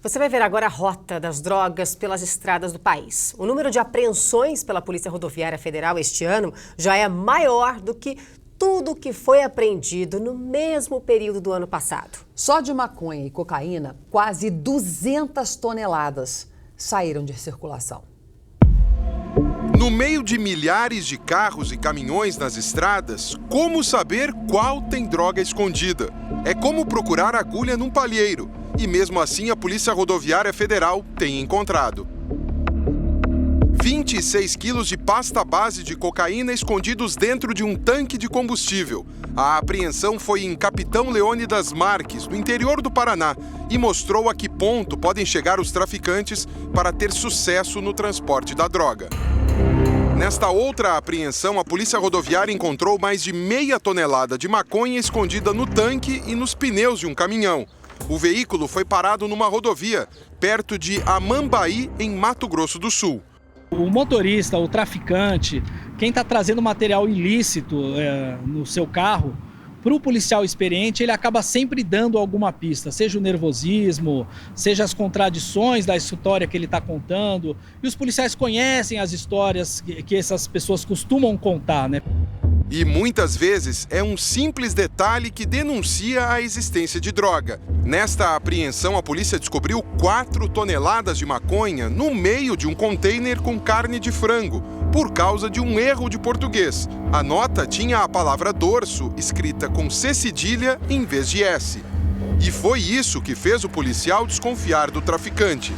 Você vai ver agora a rota das drogas pelas estradas do país. O número de apreensões pela Polícia Rodoviária Federal este ano já é maior do que tudo que foi apreendido no mesmo período do ano passado. Só de maconha e cocaína, quase 200 toneladas saíram de circulação. No meio de milhares de carros e caminhões nas estradas, como saber qual tem droga escondida? É como procurar agulha num palheiro. E mesmo assim, a Polícia Rodoviária Federal tem encontrado 26 quilos de pasta base de cocaína escondidos dentro de um tanque de combustível. A apreensão foi em Capitão Leônidas Marques, no interior do Paraná, e mostrou a que ponto podem chegar os traficantes para ter sucesso no transporte da droga. Nesta outra apreensão, a Polícia Rodoviária encontrou mais de meia tonelada de maconha escondida no tanque e nos pneus de um caminhão. O veículo foi parado numa rodovia, perto de Amambaí, em Mato Grosso do Sul. O motorista, o traficante, quem está trazendo material ilícito no seu carro, para o policial experiente, ele acaba sempre dando alguma pista, seja o nervosismo, seja as contradições da história que ele está contando. E os policiais conhecem as histórias que essas pessoas costumam contar, né? E muitas vezes é um simples detalhe que denuncia a existência de droga. Nesta apreensão, a polícia descobriu 4 toneladas de maconha no meio de um container com carne de frango, por causa de um erro de português. A nota tinha a palavra dorso escrita com C cedilha em vez de S. E foi isso que fez o policial desconfiar do traficante.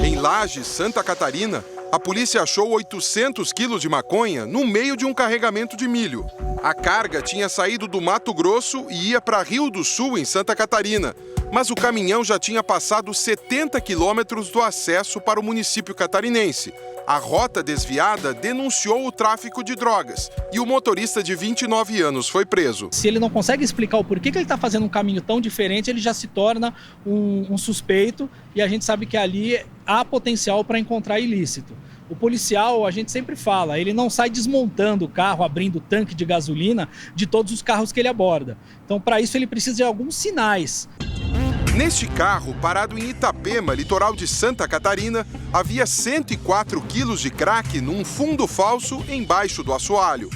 Em Lages, Santa Catarina, a polícia achou 800 quilos de maconha no meio de um carregamento de milho. A carga tinha saído do Mato Grosso e ia para Rio do Sul, em Santa Catarina. Mas o caminhão já tinha passado 70 quilômetros do acesso para o município catarinense. A rota desviada denunciou o tráfico de drogas e o motorista de 29 anos foi preso. Se ele não consegue explicar o porquê que ele está fazendo um caminho tão diferente, ele já se torna um suspeito e a gente sabe que ali há potencial para encontrar ilícito. O policial, a gente sempre fala, ele não sai desmontando o carro, abrindo o tanque de gasolina de todos os carros que ele aborda. Então, para isso, ele precisa de alguns sinais. Neste carro, parado em Itapema, litoral de Santa Catarina, havia 104 quilos de crack num fundo falso embaixo do assoalho.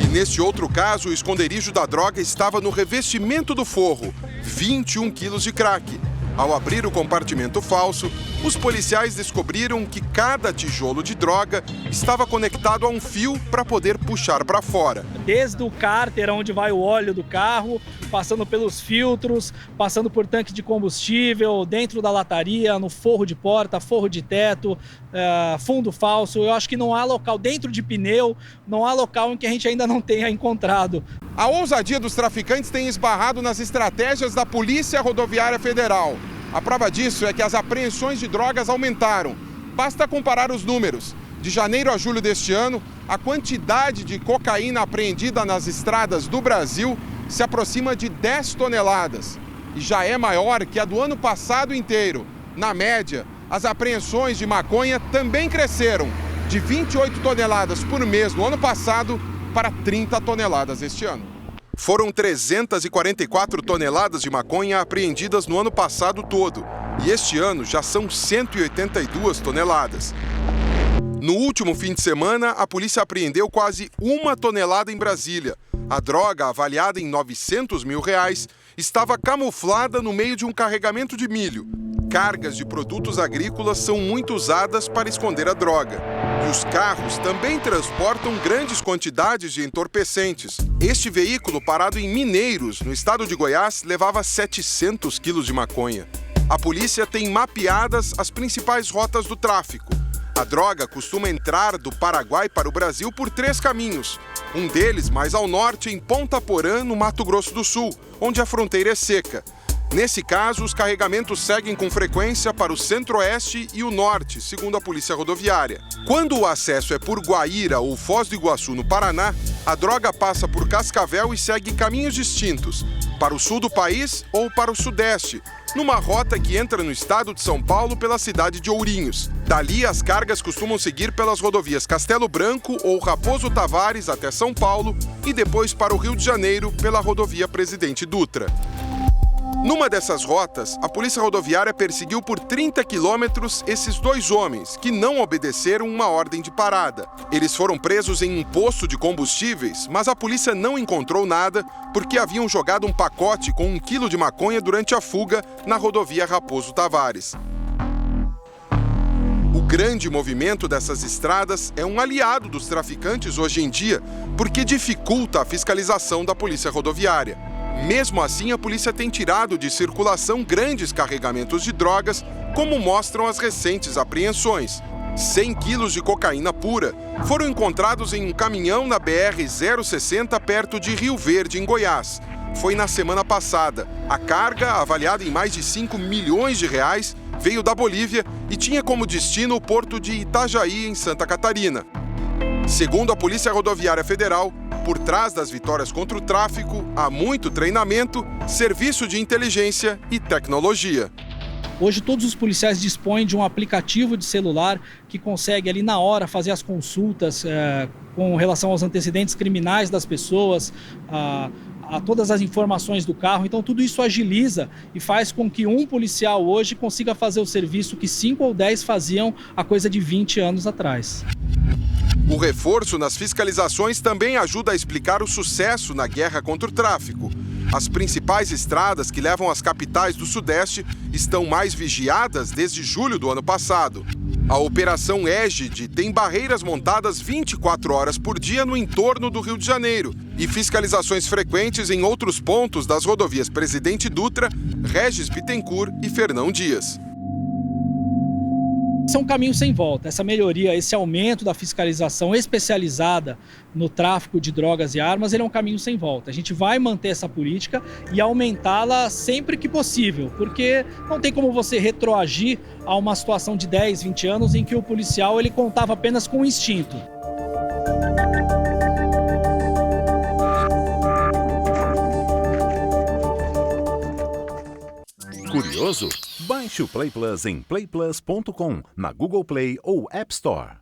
E neste outro caso, o esconderijo da droga estava no revestimento do forro, 21 quilos de crack. Ao abrir o compartimento falso, os policiais descobriram que cada tijolo de droga estava conectado a um fio para poder puxar para fora. Desde o cárter, onde vai o óleo do carro, passando pelos filtros, passando por tanque de combustível, dentro da lataria, no forro de porta, forro de teto, fundo falso. Eu acho que não há local, dentro de pneu, não há local em que a gente ainda não tenha encontrado. A ousadia dos traficantes tem esbarrado nas estratégias da Polícia Rodoviária Federal. A prova disso é que as apreensões de drogas aumentaram. Basta comparar os números. De janeiro a julho deste ano, a quantidade de cocaína apreendida nas estradas do Brasil se aproxima de 10 toneladas. E já é maior que a do ano passado inteiro. Na média, as apreensões de maconha também cresceram, de 28 toneladas por mês no ano passado para 30 toneladas este ano. Foram 344 toneladas de maconha apreendidas no ano passado todo. E este ano já são 182 toneladas. No último fim de semana, a polícia apreendeu quase 1 tonelada em Brasília. A droga, avaliada em R$900 mil, estava camuflada no meio de um carregamento de milho. Cargas de produtos agrícolas são muito usadas para esconder a droga. E os carros também transportam grandes quantidades de entorpecentes. Este veículo, parado em Mineiros, no estado de Goiás, levava 700 quilos de maconha. A polícia tem mapeadas as principais rotas do tráfico. A droga costuma entrar do Paraguai para o Brasil por 3 caminhos. Um deles mais ao norte, em Ponta Porã, no Mato Grosso do Sul, onde a fronteira é seca. Nesse caso, os carregamentos seguem com frequência para o centro-oeste e o norte, segundo a Polícia Rodoviária. Quando o acesso é por Guaíra ou Foz do Iguaçu, no Paraná, a droga passa por Cascavel e segue caminhos distintos, para o sul do país ou para o sudeste, numa rota que entra no estado de São Paulo pela cidade de Ourinhos. Dali, as cargas costumam seguir pelas rodovias Castelo Branco ou Raposo Tavares até São Paulo e depois para o Rio de Janeiro pela rodovia Presidente Dutra. Numa dessas rotas, a Polícia Rodoviária perseguiu por 30 quilômetros esses 2 homens que não obedeceram uma ordem de parada. Eles foram presos em um posto de combustíveis, mas a polícia não encontrou nada porque haviam jogado um pacote com 1 quilo de maconha durante a fuga na rodovia Raposo Tavares. O grande movimento dessas estradas é um aliado dos traficantes hoje em dia, porque dificulta a fiscalização da Polícia Rodoviária. Mesmo assim, a polícia tem tirado de circulação grandes carregamentos de drogas, como mostram as recentes apreensões. 100 quilos de cocaína pura foram encontrados em um caminhão na BR-060 perto de Rio Verde, em Goiás. Foi na semana passada. A carga, avaliada em mais de 5 milhões de reais, veio da Bolívia e tinha como destino o porto de Itajaí, em Santa Catarina. Segundo a Polícia Rodoviária Federal, por trás das vitórias contra o tráfico, há muito treinamento, serviço de inteligência e tecnologia. Hoje todos os policiais dispõem de um aplicativo de celular que consegue ali na hora fazer as consultas com relação aos antecedentes criminais das pessoas, a todas as informações do carro. Então tudo isso agiliza e faz com que um policial hoje consiga fazer o serviço que 5 ou 10 faziam há coisa de 20 anos atrás. O reforço nas fiscalizações também ajuda a explicar o sucesso na guerra contra o tráfico. As principais estradas que levam às capitais do Sudeste estão mais vigiadas desde julho do ano passado. A Operação Égide tem barreiras montadas 24 horas por dia no entorno do Rio de Janeiro e fiscalizações frequentes em outros pontos das rodovias Presidente Dutra, Regis Bittencourt e Fernão Dias. Esse é um caminho sem volta. Essa melhoria, esse aumento da fiscalização especializada no tráfico de drogas e armas, ele é um caminho sem volta. A gente vai manter essa política e aumentá-la sempre que possível, porque não tem como você retroagir a uma situação de 10, 20 anos em que o policial ele contava apenas com o instinto. Curioso? Baixe o Play Plus em playplus.com, na Google Play ou App Store.